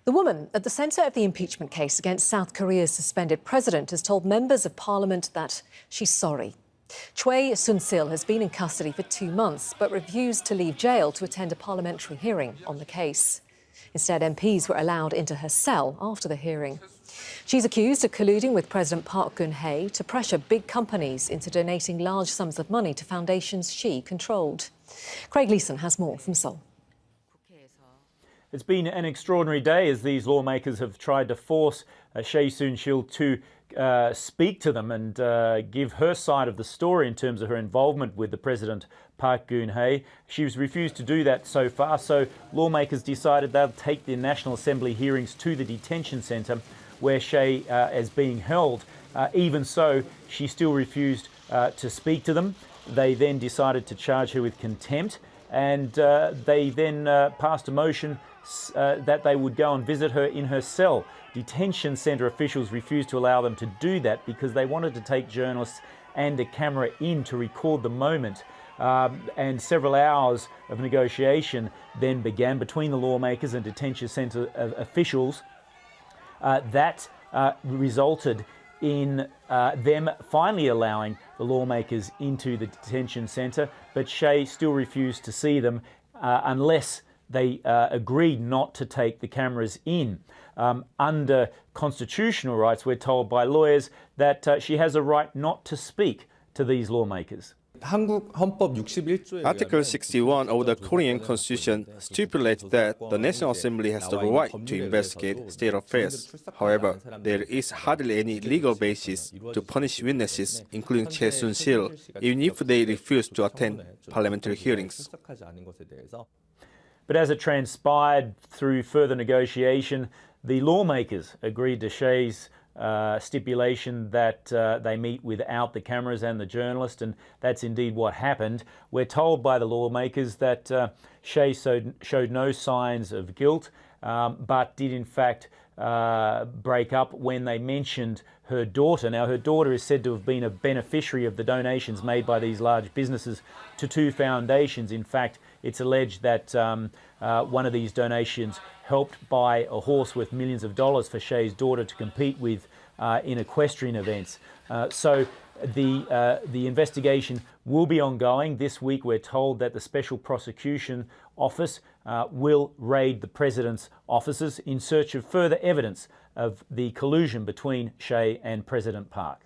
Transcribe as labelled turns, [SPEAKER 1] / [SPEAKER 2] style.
[SPEAKER 1] The woman at the centre of the impeachment case against South Korea's suspended president has told members of parliament that she's sorry. Choi Soon-sil has been in custody for 2 months but refused to leave jail to attend a parliamentary hearing on the case. Instead, MPs were allowed into her cell after the hearing. She's accused of colluding with President Park Geun-hye to pressure big companies into donating large sums of money to foundations she controlled. Leeson has more from Seoul.
[SPEAKER 2] It's been an extraordinary day as these lawmakers have tried to force Choi Soon-sil to speak to them and give her side of the story in terms of her involvement with the President Park Geun-hye. She's refused to do that so far, so lawmakers decided they'll take the National Assembly hearings to the detention centre where Choi is being held. Even so, she still refused to speak to them. They then decided to charge her with contempt, and they then passed a motion that they would go and visit her in her cell. Detention centre officials refused to allow them to do that because they wanted to take journalists and a camera in to record the moment. And several hours of negotiation then began between the lawmakers and detention centre officials. That resulted in them finally allowing the lawmakers into the detention centre, but Choi still refused to see them unless they agreed not to take the cameras in. Under constitutional rights, we're told by lawyers that she has a right not to speak to these lawmakers.
[SPEAKER 3] Article 61 of the Korean Constitution stipulates that the National Assembly has the right to investigate state affairs. However, there is hardly any legal basis to punish witnesses, including Choi Soon-sil, even if they refuse to attend parliamentary hearings.
[SPEAKER 2] But as it transpired through further negotiation, the lawmakers agreed to Choi's stipulation that they meet without the cameras and the journalist, and that's indeed what happened. We're told by the lawmakers that Choi showed no signs of guilt, but did in fact break up when they mentioned her daughter. Now, her daughter is said to have been a beneficiary of the donations made by these large businesses to 2 foundations. In fact, it's alleged that one of these donations helped buy a horse worth millions of dollars for Choi's daughter to compete with in equestrian events. So the investigation will be ongoing. This week we're told that the Special Prosecution Office will raid the President's offices in search of further evidence of the collusion between Choi and President Park.